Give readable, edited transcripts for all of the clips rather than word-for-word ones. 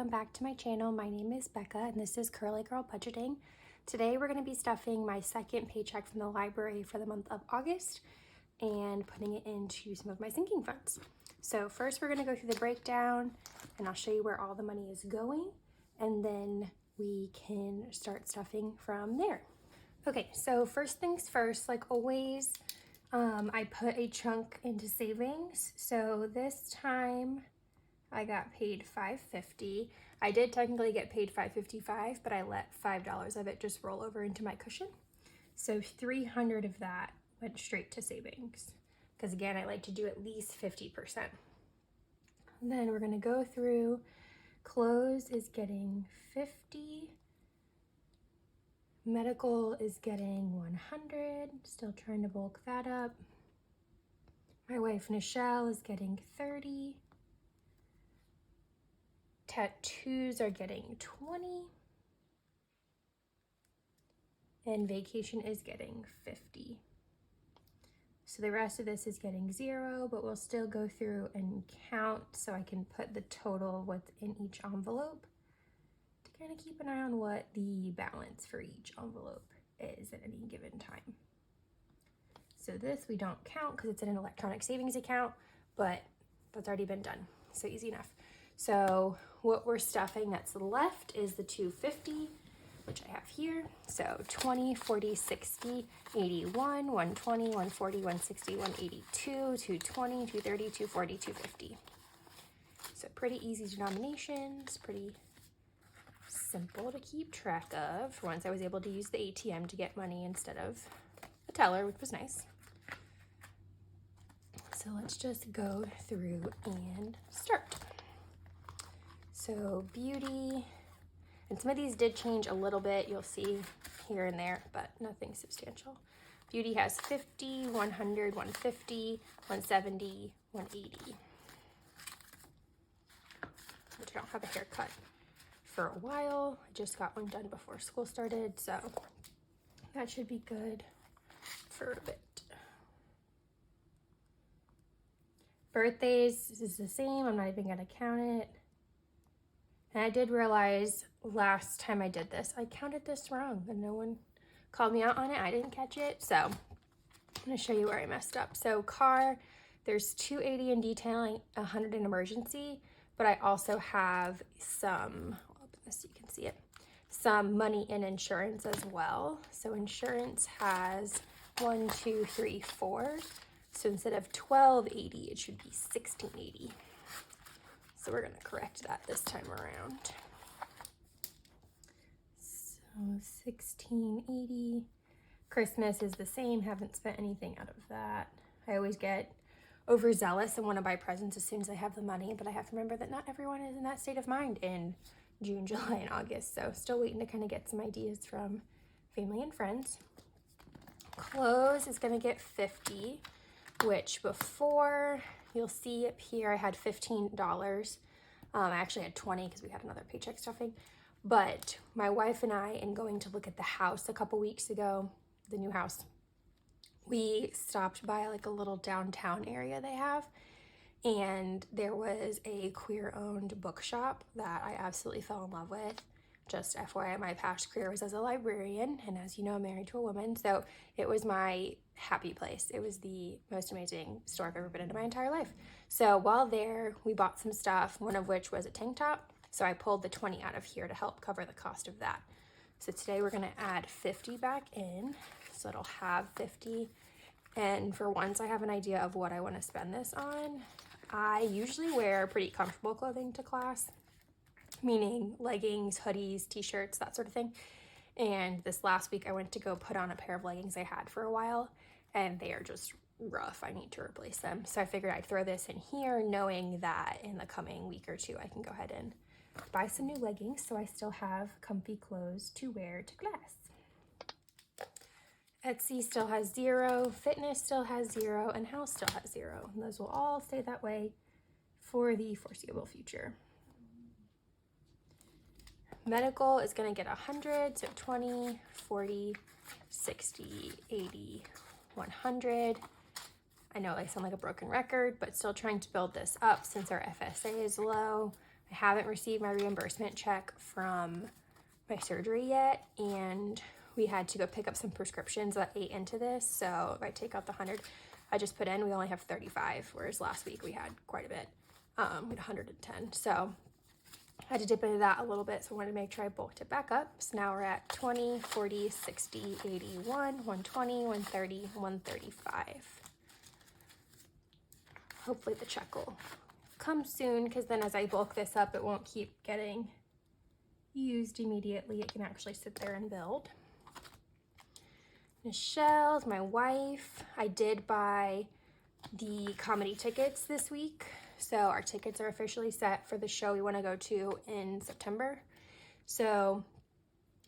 welcome back to my channel. My name is Becca and this is Curly Girl Budgeting. Today we're going to be stuffing my second paycheck from the library for the month of August and putting it into some of my sinking funds. So first we're going to go through the breakdown and I'll show you where all the money is going and then we can start stuffing from there. Okay, so first things first, like always, I put a chunk into savings. So this time I got paid $5.50. I did technically get paid $5.55, but I let $5 of it just roll over into my cushion. So $300 of that went straight to savings. Because again, I like to do at least 50%. And then we're gonna go through. Clothes is getting 50. Medical is getting 100. Still trying to bulk that up. My wife Nichelle is getting 30. Tattoos are getting 20. And vacation is getting 50. So the rest of this is getting 0, but we'll still go through and count so I can put the total of what's in each envelope to kind of keep an eye on what the balance for each envelope is at any given time. So this we don't count because it's in an electronic savings account, but that's already been done, so easy enough. So what we're stuffing that's left is the $250, which I have here. So 20, 40, 60, 81, 120, 140, 160, 182, 220, 230, 240, 250. So pretty easy denominations, pretty simple to keep track of. Once I was able to use the ATM to get money instead of a teller, which was nice. So let's just go through and start. So beauty, and some of these did change a little bit, you'll see here and there, but nothing substantial. Beauty has 50, 100, 150, 170, 180. Which I don't have a haircut for a while. I just got one done before school started, so that should be good for a bit. Birthdays is the same, I'm not even gonna count it. And I did realize last time I did this, I counted this wrong and no one called me out on it. I didn't catch it. So I'm gonna show you where I messed up. So car, there's $280 in detailing, $100 in emergency, but I also have some, I'll open this so you can see it, some money in insurance as well. So insurance has 1, 2, 3, 4. So instead of $12.80, it should be $16.80. So we're gonna correct that this time around. So $16.80. Christmas is the same, haven't spent anything out of that. I always get overzealous and wanna buy presents as soon as I have the money, but I have to remember that not everyone is in that state of mind in June, July, and August. So still waiting to kind of get some ideas from family and friends. Clothes is gonna get 50, which before, you'll see up here, I had $15. I actually had 20 because we had another paycheck stuffing. But my wife and I, in going to look at the house a couple weeks ago, the new house, we stopped by like a little downtown area they have. And there was a queer-owned bookshop that I absolutely fell in love with. Just FYI, my past career was as a librarian, and as you know, I'm married to a woman, so it was my happy place. It was the most amazing store I've ever been in my entire life. So while there, we bought some stuff, one of which was a tank top, so I pulled the 20 out of here to help cover the cost of that. So today we're gonna add 50 back in, so it'll have 50, and for once I have an idea of what I wanna spend this on. I usually wear pretty comfortable clothing to class, meaning leggings, hoodies, t-shirts, that sort of thing. And this last week I went to go put on a pair of leggings I had for a while and they are just rough. I need to replace them. So I figured I'd throw this in here knowing that in the coming week or two I can go ahead and buy some new leggings so I still have comfy clothes to wear to class. Etsy still has 0, fitness still has 0, and house still has 0. And those will all stay that way for the foreseeable future. Medical is gonna get 100, so 20, 40, 60, 80, 100. I know I sound like a broken record, but still trying to build this up since our FSA is low. I haven't received my reimbursement check from my surgery yet, and we had to go pick up some prescriptions that ate into this. So if I take out the 100 I just put in, we only have 35, whereas last week we had quite a bit. We had 110. So I had to dip into that a little bit, so I wanted to make sure I bulked it back up. So now we're at 20, 40, 60, 81, 120, 130, 135. Hopefully the check will come soon, because then as I bulk this up, it won't keep getting used immediately. It can actually sit there and build. Michelle's my wife. I did buy the comedy tickets this week. So our tickets are officially set for the show we want to go to in September. So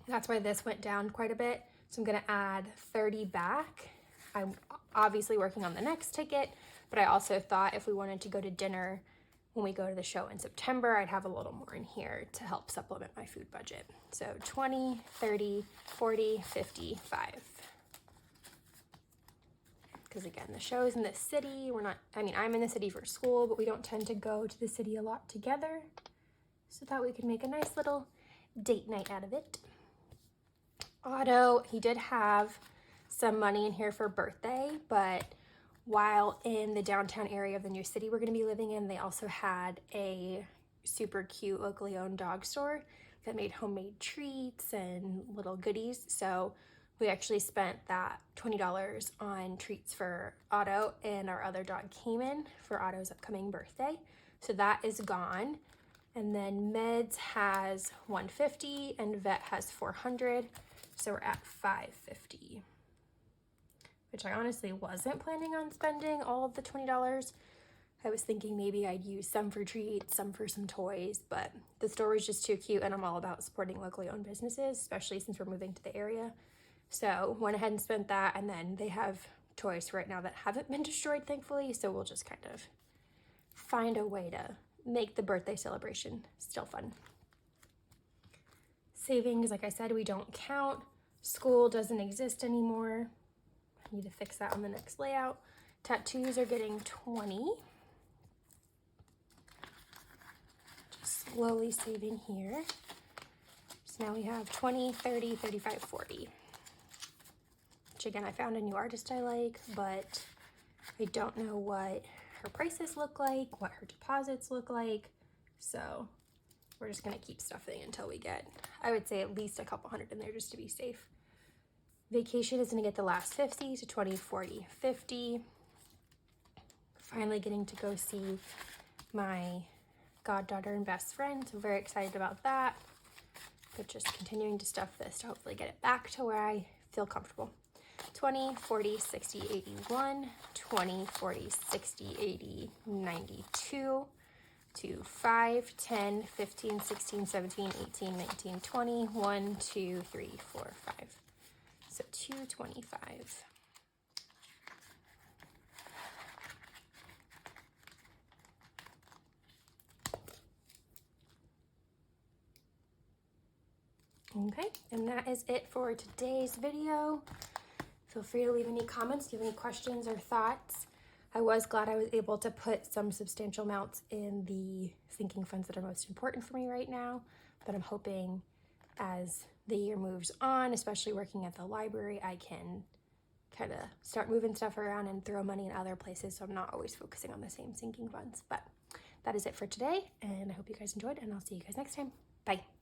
that's why this went down quite a bit. So I'm going to add 30 back. I'm obviously working on the next ticket, but I also thought if we wanted to go to dinner when we go to the show in September, I'd have a little more in here to help supplement my food budget. So 20, 30, 40, 55. Because again, the show's in the city. I'm in the city for school, but we don't tend to go to the city a lot together. So thought we could make a nice little date night out of it. Otto, he did have some money in here for birthday, but while in the downtown area of the new city we're going to be living in, they also had a super cute locally owned dog store that made homemade treats and little goodies. So we actually spent that $20 on treats for Otto and our other dog Cayman for Otto's upcoming birthday. So that is gone. And then Meds has $150 and Vet has $400. So we're at $550, which I honestly wasn't planning on spending all of the $20. I was thinking maybe I'd use some for treats, some for some toys, but the store is just too cute, and I'm all about supporting locally owned businesses, especially since we're moving to the area. So went ahead and spent that, and then they have toys right now that haven't been destroyed, thankfully, so we'll just kind of find a way to make the birthday celebration still fun. Savings, like I said, we don't count. School doesn't exist anymore. I need to fix that on the next layout. Tattoos are getting 20. Just slowly saving here. So now we have 20, 30, 35, 40. Which again, I found a new artist I like, but I don't know what her prices look like, what her deposits look like. So we're just gonna keep stuffing until we get, I would say, at least a couple hundred in there just to be safe. Vacation is gonna get the last 50, so 20, 40, 50. Finally getting to go see my goddaughter and best friend, so very excited about that. But just continuing to stuff this to hopefully get it back to where I feel comfortable. 20, 40, 60, 81, 20, 40, 60, 80, 92, 2, 5, 10, 15, 16, 17, 18, 19, 20, 1, 2, 3, 4, 5. So 225. Okay, and that is it for today's video. Feel free to leave any comments if you have any questions or thoughts. I was glad I was able to put some substantial amounts in the sinking funds that are most important for me right now, but I'm hoping as the year moves on, especially working at the library, I can kind of start moving stuff around and throw money in other places so I'm not always focusing on the same sinking funds. But that is it for today, and I hope you guys enjoyed, and I'll see you guys next time. Bye.